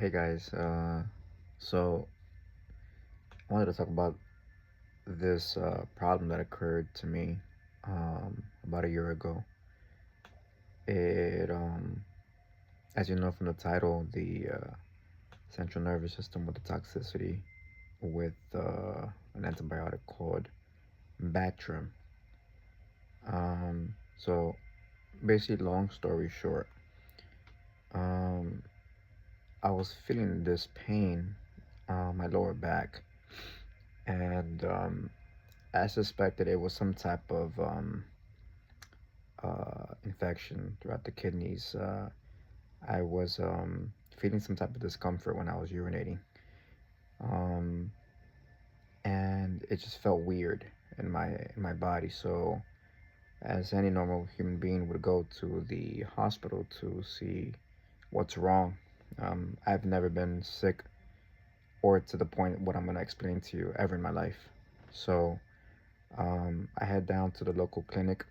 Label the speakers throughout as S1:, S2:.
S1: Hey guys, so I wanted to talk about this problem that occurred to me about a year ago. It, as you know from the title, the central nervous system with the toxicity with an antibiotic called Bactrim. So basically, long story short, um, I was feeling this pain on my lower back, and I suspected it was some type of infection throughout the kidneys. I was feeling some type of discomfort when I was urinating, um, and it just felt weird in my body. So, as any normal human being would go to the hospital to see what's wrong. I've never been sick or to the point what I'm gonna explain to you ever in my life. So, I head down to the local clinic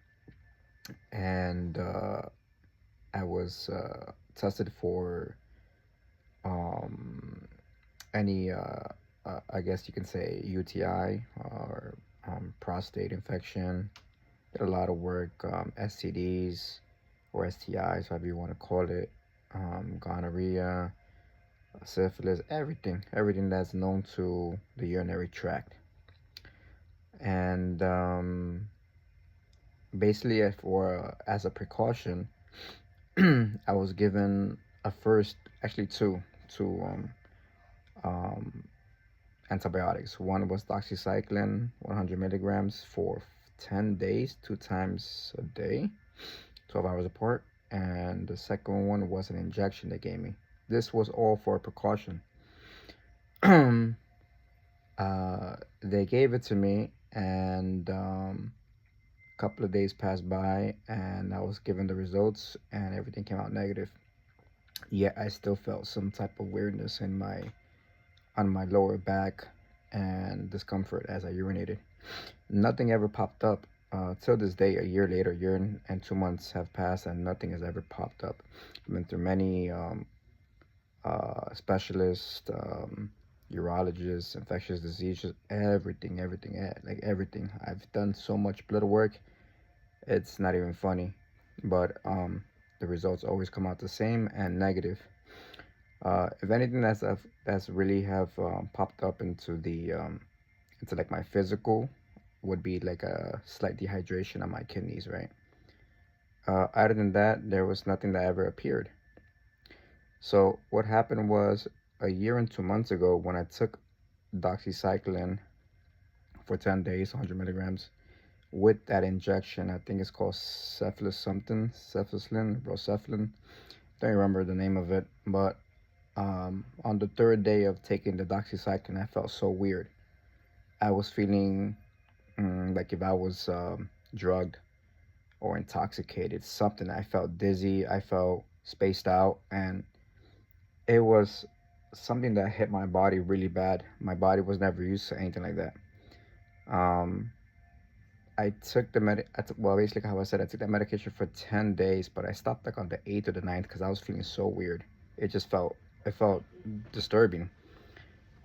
S1: and I was tested for um, any, I guess you can say, UTI or prostate infection. Did a lot of work, STDs or STIs, however you want to call it, gonorrhea, syphilis, everything that's known to the urinary tract. And basically, for as a precaution, I was given a first, actually two um, antibiotics. One was doxycycline, 100 milligrams for 10 days, two times a day, 12 hours apart. And the second one was an injection they gave me. This was all for precaution. They gave it to me, and a couple of days passed by, and I was given the results, and everything came out negative. Yet I still felt some type of weirdness in my on my lower back and discomfort as I urinated. Nothing ever popped up. Till this day, a year later, year and 2 months have passed, and nothing has ever popped up. I've been through many specialists, urologists, infectious diseases, everything, like everything. I've done so much blood work, it's not even funny. But the results always come out the same and negative. If anything that's really have popped up into like my physical would be like a slight dehydration on my kidneys, right? Other than that, there was nothing that ever appeared. So what happened was a year and 2 months ago when I took doxycycline for 10 days, 100 milligrams, with that injection. I think it's called cephalus something, cephalin, rocephalin. Don't remember the name of it, but on the third day of taking the doxycycline, I felt so weird. I was feeling like if I was drugged or intoxicated, something. I felt dizzy, I felt spaced out, and it was something that hit my body really bad. My body was never used to anything like that. Um, I took well, basically, how I said, I took that medication for 10 days, but I stopped like on the 8th or the ninth because I was feeling so weird. It felt disturbing.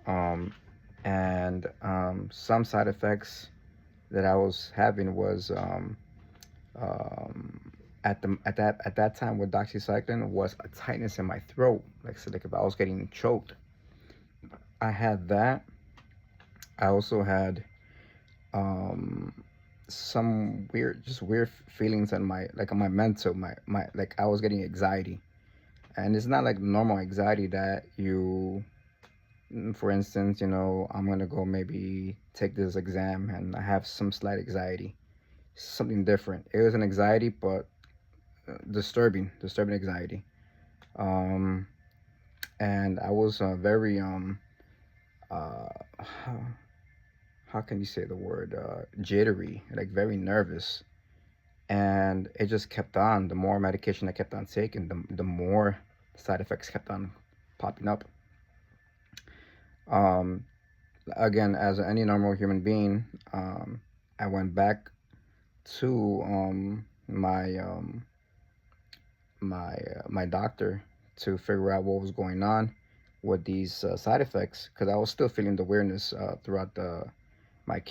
S1: Um, and some side effects that I was having was um, at that time with doxycycline was a tightness in my throat, like so like if I was getting choked. I had that. I also had um, some weird feelings on my like on my mental, my like I was getting anxiety, and it's not like normal anxiety that you, for instance, I'm gonna go maybe take this exam and I have some slight anxiety. Something different. It was an anxiety, but disturbing anxiety. Um, and I was very uh, how can you say the word jittery, like very nervous, and it just kept on. The more medication I kept on taking, the more side effects kept on popping up. Um, Again, as any normal human being, I went back to my doctor to figure out what was going on. with these side effects, because I was still feeling the weirdness throughout my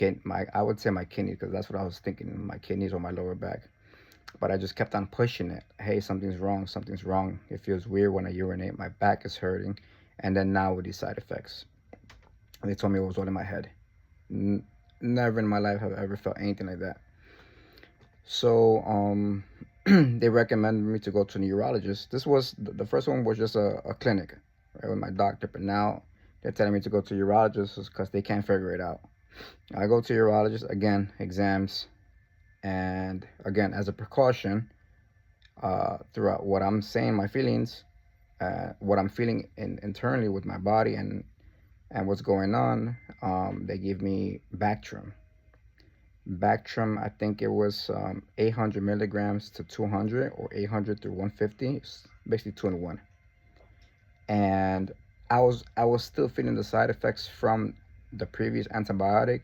S1: I would say my kidney, because that's what I was thinking, my kidneys or my lower back. But I just kept on pushing it. Hey, something's wrong, something's wrong. It feels weird when I urinate. My back is hurting. And then now with these side effects, they told me it was all in my head. N- Never in my life have I ever felt anything like that. So they recommended me to go to a neurologist. This was the first one was just a clinic, right, with my doctor. But now they're telling me to go to a urologist because they can't figure it out. I go to a urologist again, exams, and again as a precaution, throughout what I'm saying, my feelings, what I'm feeling internally with my body and what's going on. They give me Bactrim. Bactrim, I think it was 800 milligrams to 200 or 800 through 150. It's basically 2 in 1. And I was still feeling the side effects from the previous antibiotic,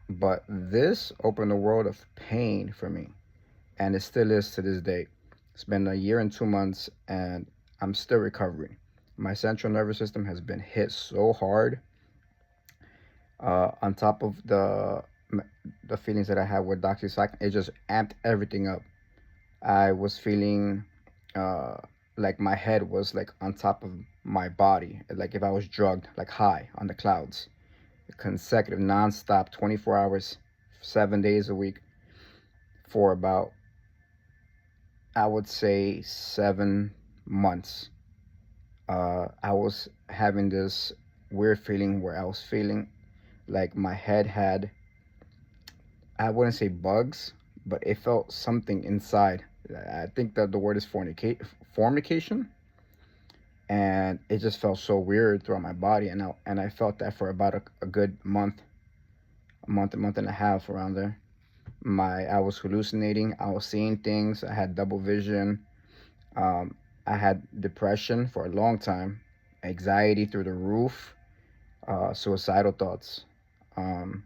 S1: but this opened a world of pain for me, and it still is to this day. It's been a year and 2 months, and I'm still recovering. My central nervous system has been hit so hard, on top of the feelings that I had with doxycycline. It just amped everything up. I was feeling uh, like my head was like on top of my body, like if I was drugged, like high on the clouds, consecutive, nonstop, 24 hours, 7 days a week for about, I would say, 7 months. I was having this weird feeling where I was feeling like my head had, I wouldn't say bugs, but it felt something inside. I think that the word is fornication, and it just felt so weird throughout my body, and I felt that for about a good month, a month and a half around there. I was hallucinating. I was seeing things. I had double vision. Um, I had depression for a long time, anxiety through the roof, suicidal thoughts, um,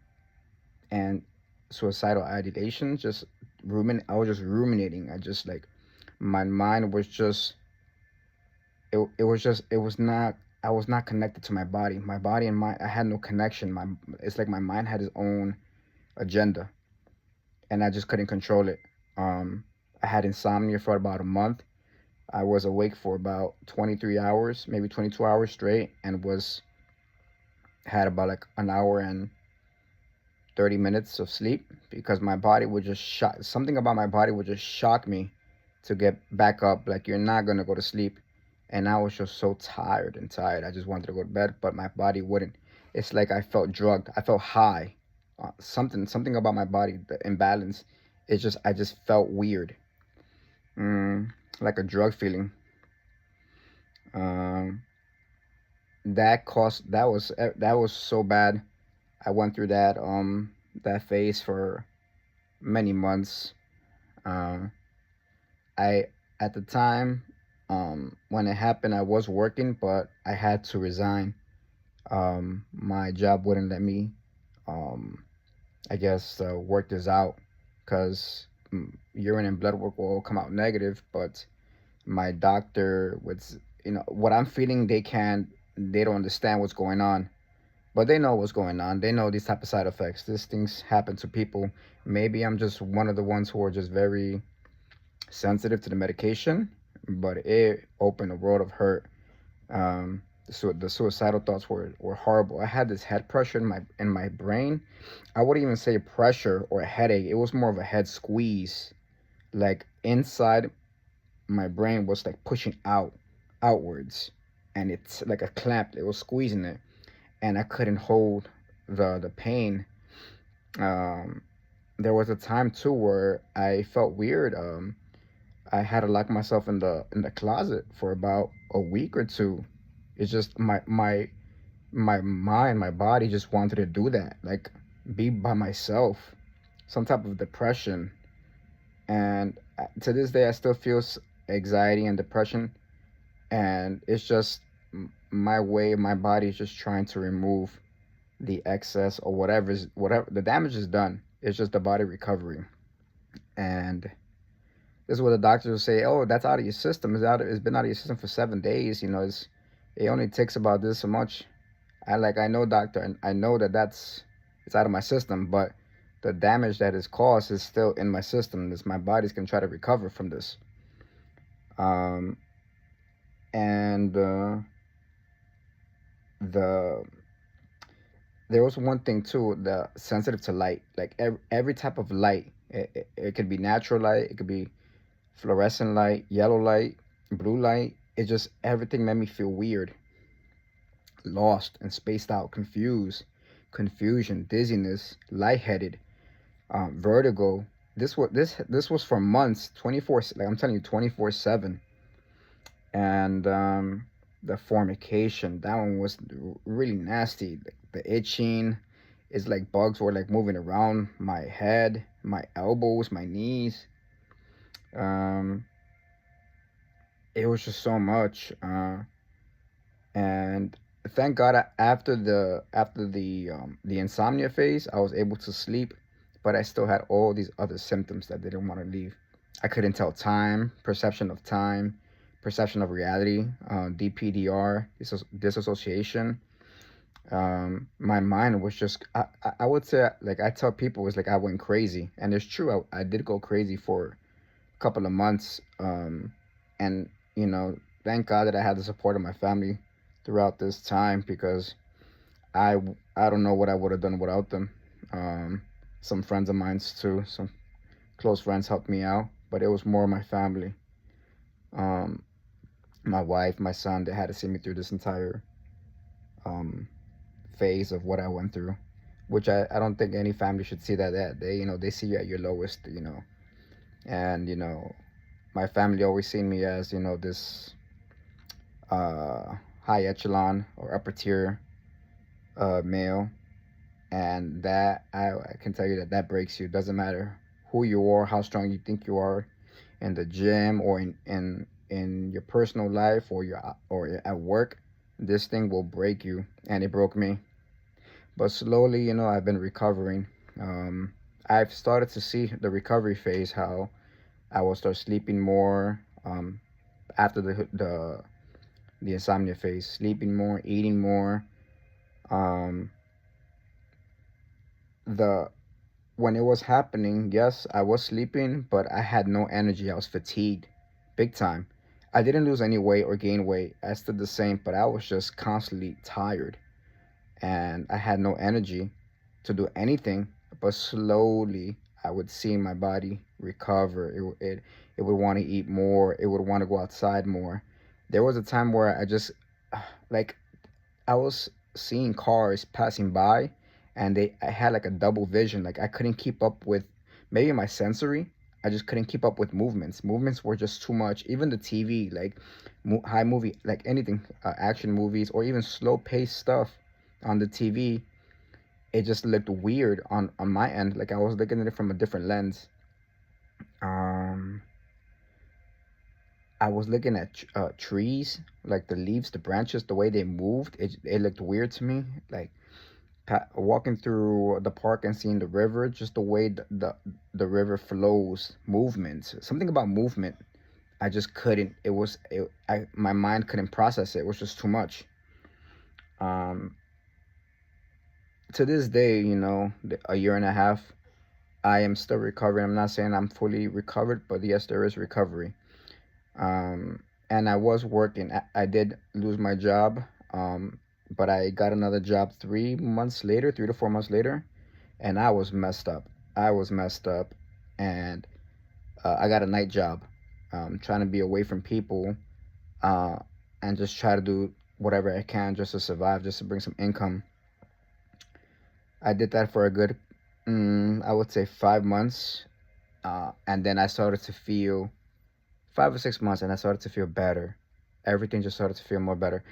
S1: and suicidal ideation. I was just ruminating. I just like my mind was just it was not, I was not connected to my body. My body and mind, I had no connection. It's like my mind had its own agenda, and I just couldn't control it. Um, I had insomnia for about a month. I was awake for about 23 hours, maybe 22 hours straight, and was had about like an hour and 30 minutes of sleep because my body would just shock, something about my body would just shock me to get back up, like you're not going to go to sleep. And I was just so tired and tired, I just wanted to go to bed, but my body wouldn't. It's like I felt drugged, I felt high. Something about my body, the imbalance, I just felt weird, mm, like a drug feeling. um that was so bad. I went through that phase for many months. Um, I at the time, when it happened, I was working, but I had to resign. My job wouldn't let me, um, I guess, work this out because urine and blood work will all come out negative. But my doctor was, what I'm feeling. They don't understand what's going on, but they know what's going on. They know these type of side effects. These things happen to people. Maybe I'm just one of the ones who are just very sensitive to the medication, but it opened a world of hurt. The suicidal thoughts were horrible. I had this head pressure in my brain. I wouldn't even say pressure or a headache. It was more of a head squeeze. Like inside my brain was like pushing outwards, and it's like a clamp. It was squeezing it, and I couldn't hold the pain. Um, there was a time too where I felt weird. I had to lock myself in the closet for about a week or two. It's just my mind, my body just wanted to do that, like be by myself. Some type of depression, and to this day, I still feel anxiety and depression, and it's just my way. My body is just trying to remove the excess or whatever the damage is done. It's just the body recovering, and this is what the doctors will say. Oh, that's out of your system. It's been out of your system for 7 days. it only takes about this so much. I know, doctor, and I know that it's out of my system, but the damage that is caused is still in my system. This my body's can try to recover from this. Um, and the there was one thing too, the sensitive to light. Like every type of light, it could be natural light, it could be fluorescent light, yellow light, blue light. It just everything made me feel weird, lost and spaced out, confused, confusion, dizziness, lightheaded, vertigo. This was for months, 24. Like I'm telling you, 24/7. And the formication, that one was really nasty. The itching is like bugs were like moving around my head, my elbows, my knees. Um, it was just so much. And thank God, after the insomnia phase, I was able to sleep, but I still had all these other symptoms that didn't want to leave. I couldn't tell time, perception of time, perception of reality, DPDR, disassociation. My mind was just, I would say, like I tell people, it was like I went crazy, and it's true. I did go crazy for a couple of months, and thank God that I had the support of my family throughout this time, because I I don't know what I would have done without them. Um, some friends of mine too, some close friends helped me out, but it was more my family. Um, my wife, my son, they had to see me through this entire um, phase of what I went through, which I don't think any family should see that they see you at your lowest, and my family always seen me as this high echelon or upper tier male, and that I can tell you that breaks you. Doesn't matter who you are, how strong you think you are in the gym or in your personal life or at work. This thing will break you, and it broke me. But slowly, I've been recovering. I've started to see the recovery phase, how I will start sleeping more after the insomnia phase, sleeping more, eating more. Um, the when it was happening, yes, I was sleeping, but I had no energy. I was fatigued, big time. I didn't lose any weight or gain weight. I stayed the same, but I was just constantly tired, and I had no energy to do anything. But slowly, I would see my body recover. It would want to eat more. It would want to go outside more. There was a time where I just like I was seeing cars passing by, and I had like a double vision. Like I couldn't keep up with maybe my sensory. I just couldn't keep up with movements. Movements were just too much. Even the TV, like high movie, like anything, action movies or even slow paced stuff on the TV, it just looked weird on my end. Like I was looking at it from a different lens. Um, I was looking at trees, like the leaves, the branches, the way they moved. It looked weird to me. Like walking through the park and seeing the river, just the way the river flows, movements, something about movement. I just couldn't. My mind couldn't process it. It was just too much. Um, to this day, a year and a half, I am still recovering. I'm not saying I'm fully recovered, but yes, there is recovery. And I was working. I did lose my job, but I got another job 3 months later, 3 to 4 months later, and I was messed up. I was messed up, and I got a night job, trying to be away from people, uh, and just try to do whatever I can just to survive, just to bring some income. I did that for a good, I would say 5 months, and then I started to feel 5 or 6 months, and I started to feel better. Everything just started to feel more better.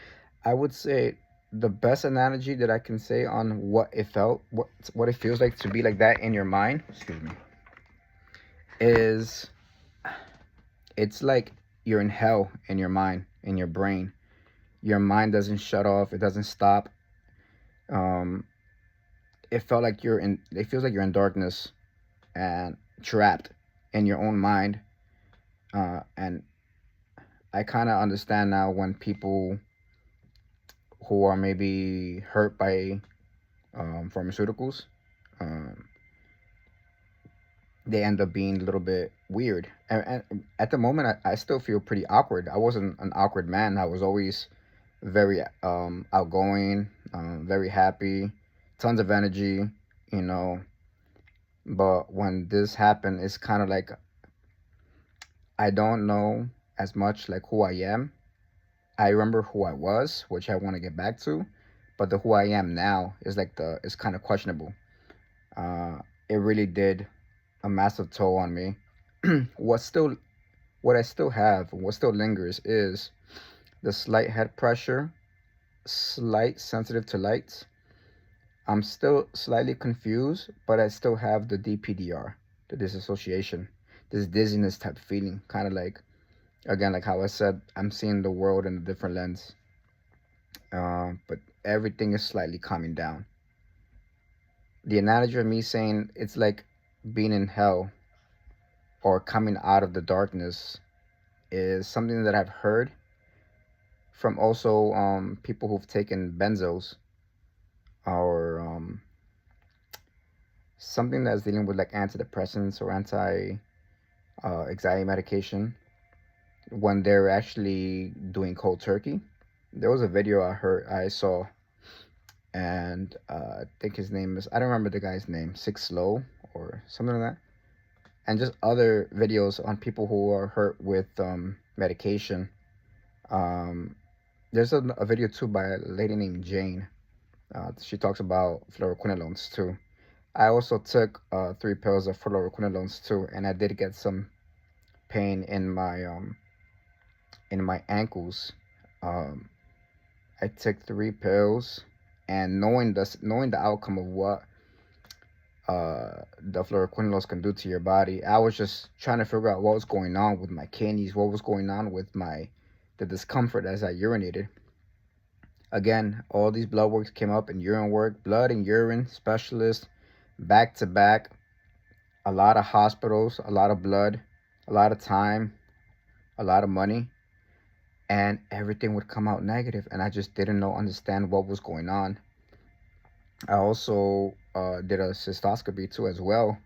S1: I would say the best analogy that I can say on what it feels like to be like that in your mind, excuse me, is it's like you're in hell in your mind, in your brain. Your mind doesn't shut off. It doesn't stop. Um, it felt like you're in. It feels like you're in darkness and trapped in your own mind. And I kind of understand now when people who are maybe hurt by pharmaceuticals, um, they end up being a little bit weird. And at the moment, I still feel pretty awkward. I wasn't an awkward man. I was always very outgoing, very happy, tons of energy, you know. But when this happened, it's kind of like I don't know as much like who I am. I remember who I was, which I want to get back to, but the who I am now is like the is kind of questionable. Uh, it really did a massive toll on me. what still what I still have, what still lingers is the slight head pressure, slight sensitive to lights. I'm still slightly confused, but I still have the DPDR, the disassociation, this dizziness type feeling, kind of like again, like how I said, I'm seeing the world in a different lens. But everything is slightly calming down. The analogy of me saying it's like being in hell or coming out of the darkness is something that I've heard from also people who've taken benzos or something that's dealing with like antidepressants or anti anxiety medication when they're actually doing cold turkey. There was a video I saw, and I think his name is, I don't remember the guy's name, Six Slow or something like that, and just other videos on people who are hurt with medication. Um, there's a video too by a lady named Jane. She talks about fluoroquinolones too. I also took 3 pills of fluoroquinolones too, and I did get some pain in my ankles. Um, I took 3 pills, and knowing the outcome of what the fluoroquinolones can do to your body, I was just trying to figure out what was going on with my kidneys, what was going on with the discomfort as I urinated. Again, all these blood works came up in urine work, blood and urine specialist, back to back, a lot of hospitals, a lot of blood, a lot of time, a lot of money, and everything would come out negative, and I just didn't know understand what was going on. I also did a cystoscopy too as well.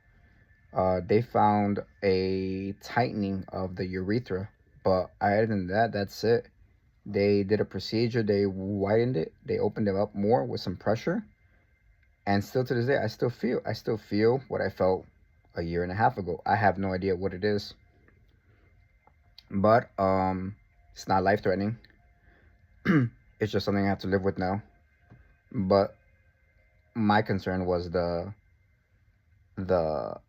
S1: They found a tightening of the urethra, but other than that, that's it. They did a procedure. They widened it. They opened it up more with some pressure, and still to this day, I still feel what I felt a year and a half ago. I have no idea what it is, but it's not life threatening. It's just something I have to live with now. But my concern was the the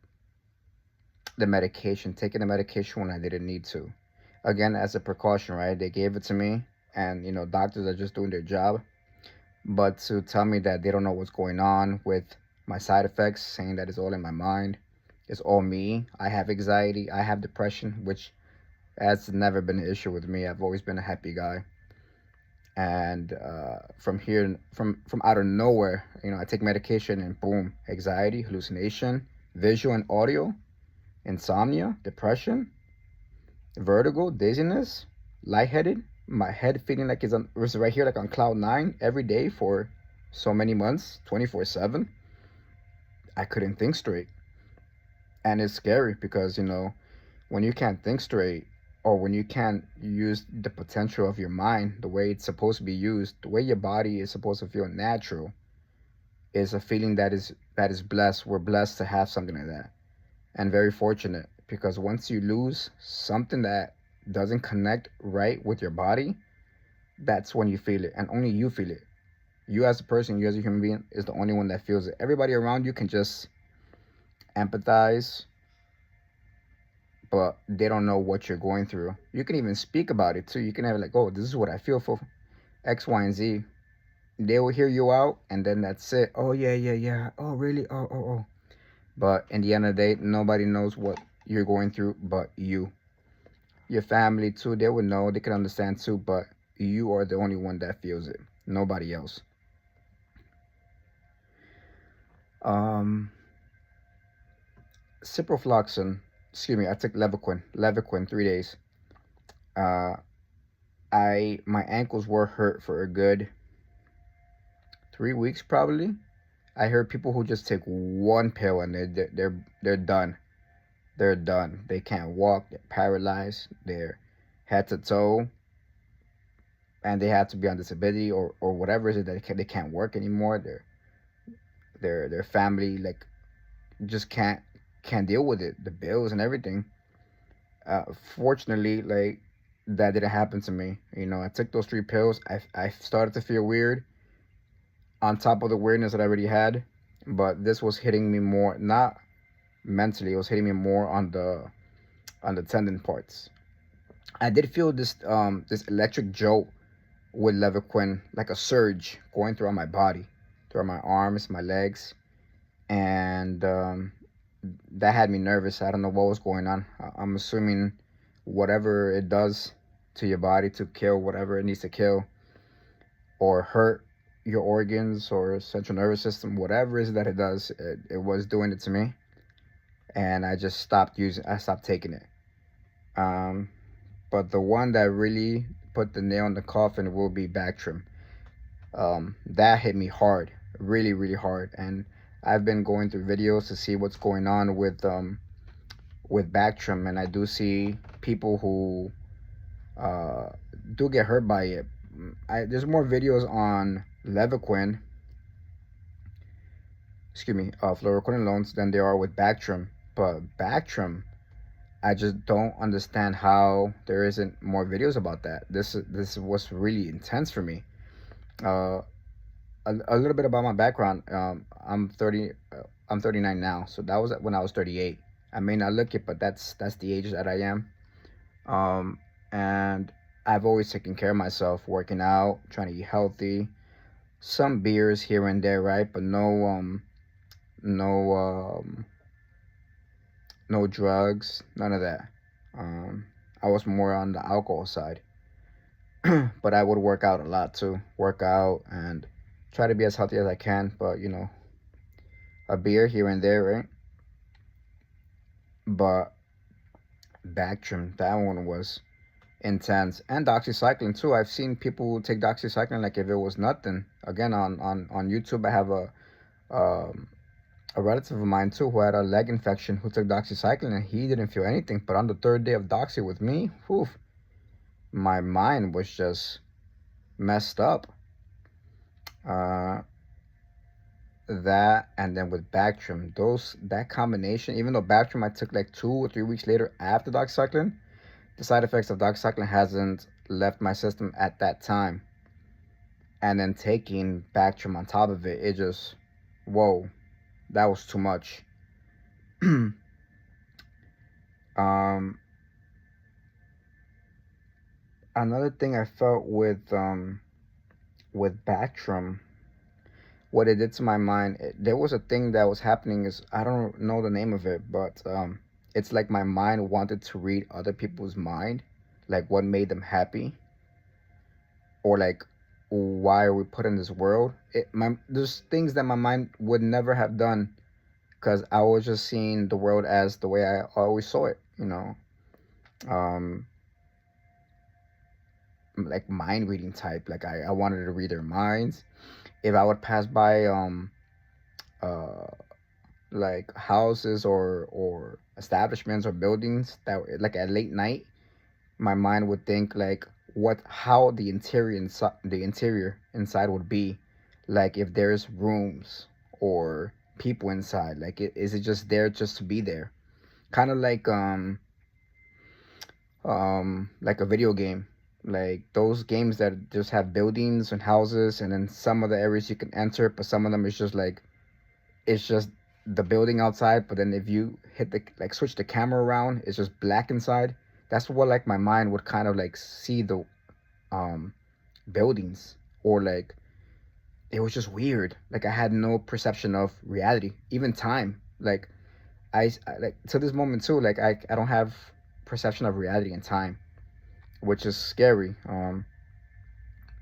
S1: medication, taking the medication when I didn't need to. Again, as a precaution, right? They gave it to me, and doctors are just doing their job. But to tell me that they don't know what's going on with my side effects, saying that it's all in my mind, it's all me. I have anxiety, I have depression, which has never been an issue with me. I've always been a happy guy. And from out of nowhere, I take medication and boom, anxiety, hallucination, visual and audio, insomnia, depression, vertigo, dizziness, lightheaded, my head feeling like it's right here, like on cloud nine every day for so many months, 24/7. I couldn't think straight. And it's scary because, when you can't think straight, or when you can't use the potential of your mind the way it's supposed to be used, the way your body is supposed to feel natural, is a feeling that is blessed. We're blessed to have something like that, and very fortunate, because once you lose something that doesn't connect right with your body, that's when you feel it, and only you feel it. You as a person, you as a human being, is the only one that feels it. Everybody around you can just empathize, but they don't know what you're going through. You can even speak about it too. You can have like, oh, this is what I feel for X, Y, and Z. They will hear you out, and then that's it. Oh yeah, yeah, yeah. Oh really? Oh, oh, oh. But in the end of the day, nobody knows what you're going through but you. Your family too, they would know, they can understand too, but you are the only one that feels it. Nobody else. Um, Ciprofloxacin, excuse me, I took Levaquin 3 days. My ankles were hurt for a good 3 weeks probably. I heard people who just take one pill and they're done. They're done. They can't walk. They're paralyzed. They're head to toe, and they have to be on disability or whatever is it that they can't work anymore. Their family like just can't deal with it. The bills and everything. Fortunately, like that didn't happen to me. I took those 3 pills. I started to feel weird on top of the weirdness that I already had, but this was hitting me more, not mentally. It was hitting me more on the tendon parts. I did feel this electric jolt with Levaquin, like a surge going throughout my body, throughout my arms, my legs, and that had me nervous. I don't know what was going on. I'm assuming whatever it does to your body to kill whatever it needs to kill or hurt your organs or central nervous system, whatever it is that it does, it was doing it to me, and I stopped taking it. Um, but the one that really put the nail in the coffin will be Bactrim. That hit me hard, really, really hard, and I've been going through videos to see what's going on with Bactrim, and I do see people who uh, do get hurt by it. There's more videos on Levaquin, excuse me, fluoroquinolones than there are with Bactrim. But Bactrim, I just don't understand how there isn't more videos about that. This was really intense for me. Uh, a little bit about my background. I'm 30. I'm 39 now, so that was when I was 38. I may not look it, but that's the age that I am. Um, and I've always taken care of myself, working out, trying to eat healthy. Some beers here and there, right? But no, no drugs, none of that. Um, I was more on the alcohol side, but I would work out a lot too. Work out and try to be as healthy as I can. But a beer here and there, right? But Bactrim, that one was intense, and doxycycline too. I've seen people take doxycycline like if it was nothing. Again, on YouTube, I have um, a relative of mine too who had a leg infection who took doxycycline and he didn't feel anything. But on the third day of doxy with me, whew, my mind was just messed up. Uh, that and then with Bactrim, that combination. Even though Bactrim I took like 2 or 3 weeks later after doxycycline, the side effects of doxycycline hasn't left my system at that time. And then taking Bactrim on top of it, it just, whoa, that was too much. um, Another thing I felt with Bactrim, what it did to my mind, there was a thing that was happening. Is I don't know the name of it, but it's like my mind wanted to read other people's mind, like what made them happy, or like why are we put in this world. There's things that my mind would never have done because I was just seeing the world as the way I always saw it. Um, like mind reading type. Like I wanted to read their minds. If I would pass by uh like houses or establishments or buildings that like at late night, my mind would think like what how the interior inside would be, like if there's rooms or people inside. Like is it just there just to be there? Kind of like a video game, like those games that just have buildings and houses, and then some of the areas you can enter, but some of them is just like it's just the building outside, but then if you hit the like switch the camera around, it's just black inside. That's what like my mind would kind of like see the um buildings, or like it was just weird. Like I had no perception of reality, even time. Like like to this moment too, like I don't have perception of reality and time, which is scary.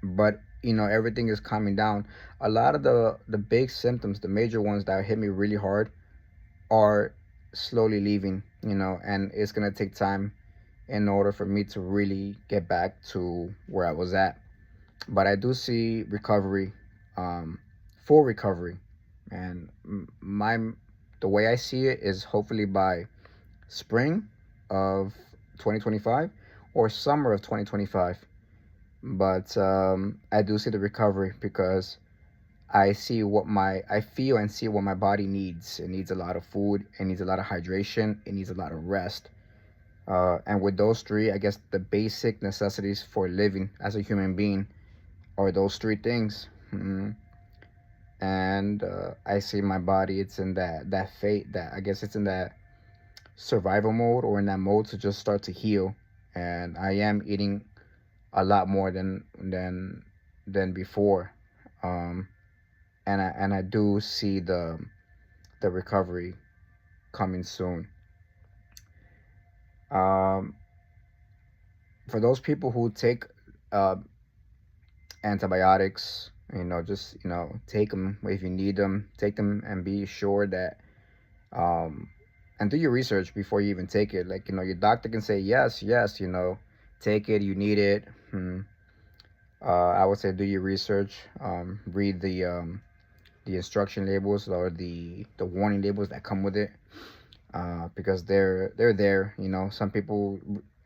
S1: But everything is calming down. A lot of the big symptoms, the major ones that hit me really hard, are slowly leaving. And it's gonna take time in order for me to really get back to where I was at. But I do see recovery. Um, full recovery. And my the way I see it is hopefully by spring of 2025 or summer of 2025. But I do see the recovery because I feel and see what my body needs. It needs a lot of food. It needs a lot of hydration. It needs a lot of rest. And with those three, I guess the basic necessities for living as a human being are those three things. And I see my body. It's in that fate. That I guess it's in that survival mode or in that mode to just start to heal. And I am eating a lot more than before. Um, and I do see the recovery coming soon. Um, for those people who take uh, antibiotics, just take them if you need them. Take them and be sure that um, and do your research before you even take it. Like your doctor can say yes, yes, take it, you need it. I would say do your research. Read the instruction labels or the warning labels that come with it, because they're there. Some people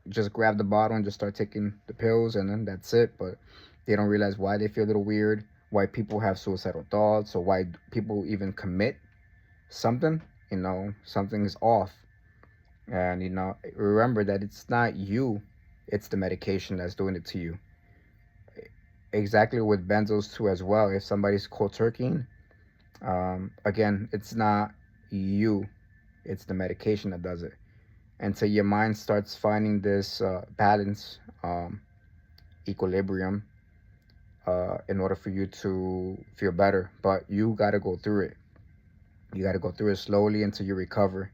S1: just grab the bottle and just start taking the pills, and then that's it. But they don't realize why they feel a little weird, why people have suicidal thoughts, or why people even commit something. Something is off, and remember that it's not you, it's the medication that's doing it to you. Exactly with benzos too as well. If somebody's cold turkeying, again, it's not you, it's the medication that does it. Until your mind starts finding this balance, equilibrium, in order for you to feel better. But you got to go through it. You got to go through it slowly until you recover.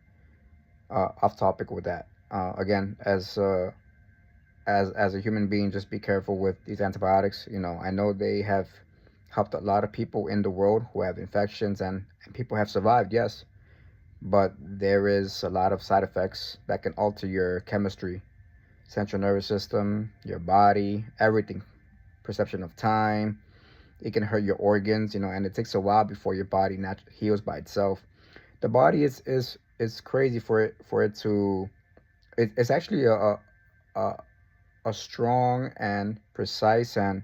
S1: Off topic with that. Again, as a human being, just be careful with these antibiotics. I know they have helped a lot of people in the world who have infections, and people have survived, yes, but there is a lot of side effects that can alter your chemistry, central nervous system, your body, everything, perception of time. It can hurt your organs, and it takes a while before your body heals by itself. The body is crazy for it to. It's actually a a strong and precise and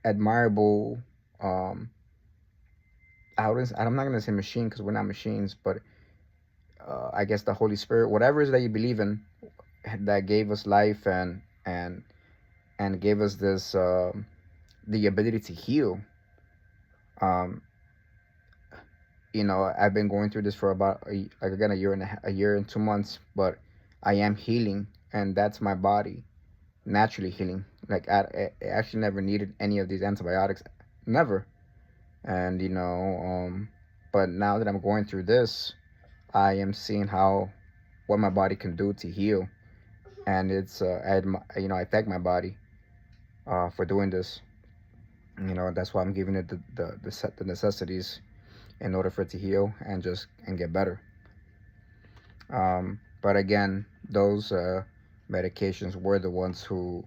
S1: admirable. Um, I'm not gonna say machine because we're not machines, but I guess the Holy Spirit, whatever it is that you believe in, that gave us life and gave us this the ability to heal. Um, I've been going through this for about like again a year and 2 months, but I am healing, and that's my body naturally healing. Like I actually never needed any of these antibiotics, never. And but now that I'm going through this, I am seeing how what my body can do to heal, and I thank my body for doing this. That's why I'm giving it the necessities in order for it to heal and get better. But again, those medications were the ones who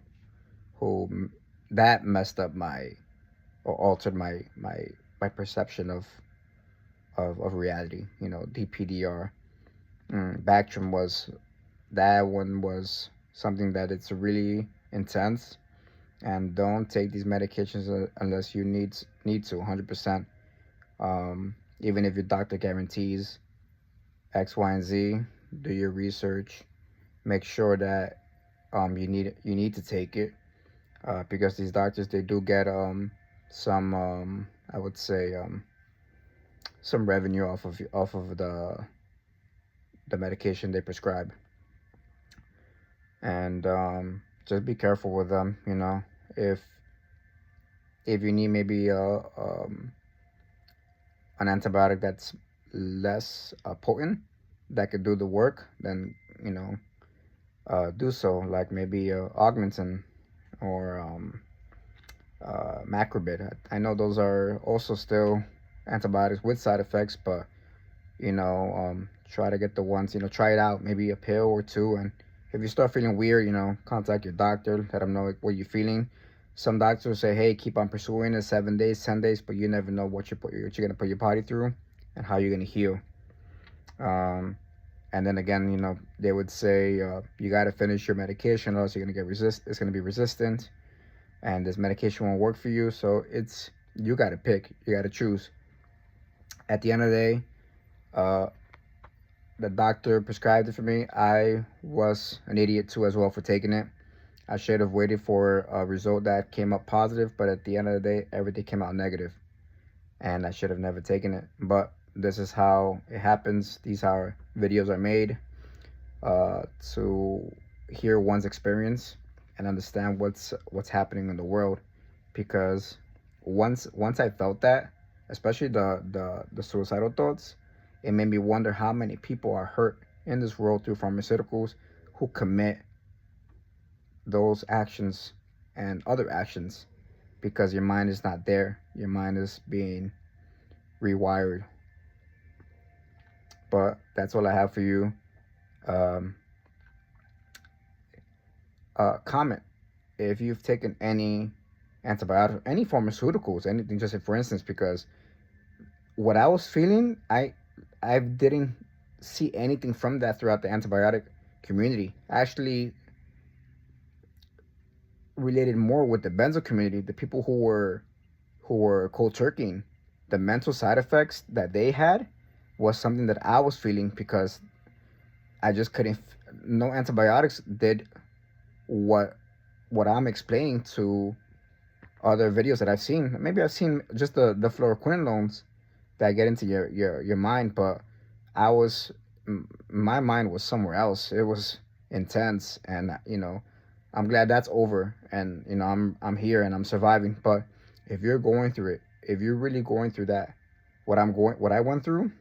S1: that messed up my or altered my perception of reality. DPDR, Bactrim was that one was something that it's really intense, and don't take these medications unless you need to 100%. Even if your doctor guarantees X, Y, and Z, do your research. Make sure that you need to take it, because these doctors they do get some I would say some revenue off of the medication they prescribe, and just be careful with them. If you need maybe an antibiotic that's less potent that could do the work, then do so. Like maybe augmentin or macrobid. I know those are also still antibiotics with side effects, but try to get the ones, try it out, maybe a pill or two, and if you start feeling weird, contact your doctor, let them know what you're feeling. Some doctors say, hey, keep on pursuing it 7 days, 10 days, but you never know what you're gonna put your body through and how you're gonna heal. Um, and then again, they would say you got to finish your medication, or else you're gonna get it's gonna be resistant, and this medication won't work for you. So you got to pick, you got to choose. At the end of the day, uh, the doctor prescribed it for me. I was an idiot too as well for taking it. I should have waited for a result that came up positive, but at the end of the day, everything came out negative, and I should have never taken it. But this is how it happens. These are videos are made to hear one's experience and understand what's happening in the world. Because once I felt that, especially the suicidal thoughts, it made me wonder how many people are hurt in this world through pharmaceuticals who commit those actions and other actions because your mind is not there. Your mind is being rewired. But that's all I have for you. Um, Comment if you've taken any antibiotic, any pharmaceuticals, anything. Just for instance, because what I was feeling, I didn't see anything from that throughout the antibiotic community. I actually related more with the benzo community, the people who were cold turkeying. The mental side effects that they had was something that I was feeling because I just couldn't. No antibiotics did what I'm explaining to other videos that I've seen. Maybe I've seen just the fluoroquinolones that get into your mind, but I was my mind was somewhere else. It was intense, and I'm glad that's over, and I'm here and I'm surviving. But if you're going through it, if you're really going through that, what I went through,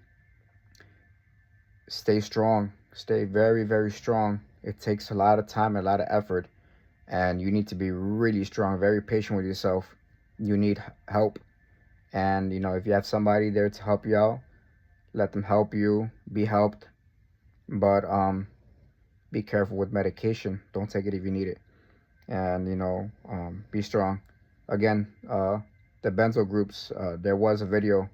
S1: stay strong, stay very, very strong. It takes a lot of time, a lot of effort, and you need to be really strong, very patient with yourself. You need help, and if you have somebody there to help you out, let them help you, be helped. But be careful with medication. Don't take it if you need it, and be strong. Again, the benzo groups. There was a video,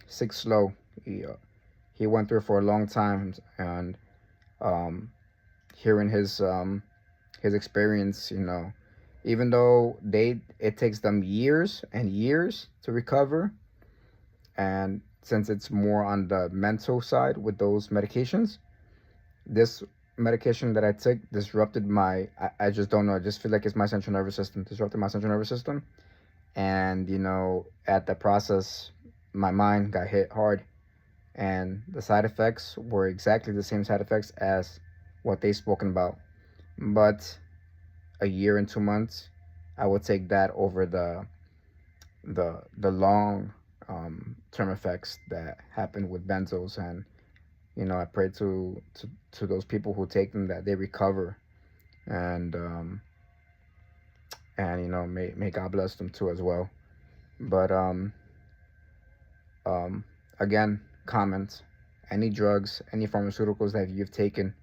S1: Six Slow. He went through for a long time, and um, hearing his experience, even though it takes them years and years to recover, and since it's more on the mental side with those medications, this medication that I took disrupted I just don't know, I just feel like it's my central nervous system, disrupted my central nervous system. And at the process, my mind got hit hard, and the side effects were exactly the same side effects as what they spoken about. But a year and 2 months, I would take that over the long term effects that happen with benzos. And I pray to those people who take them that they recover, and may God bless them too as well. But um, again, comment any drugs, any pharmaceuticals that you've taken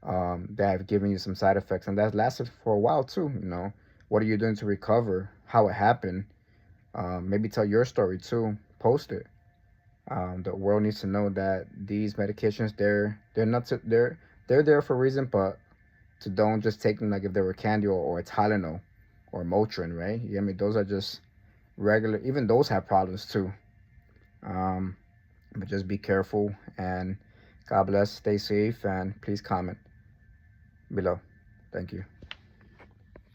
S1: that have given you some side effects and that lasted for a while too. What are you doing to recover? How it happened? Maybe tell your story too. Post it. The world needs to know that these medications, they're not they're there for a reason, but to don't just take them like if they were candy, or Tylenol or Motrin, right? I mean, those are just regular. Even those have problems too. Um, but just be careful, and God bless. Stay safe, and please comment below. Thank you.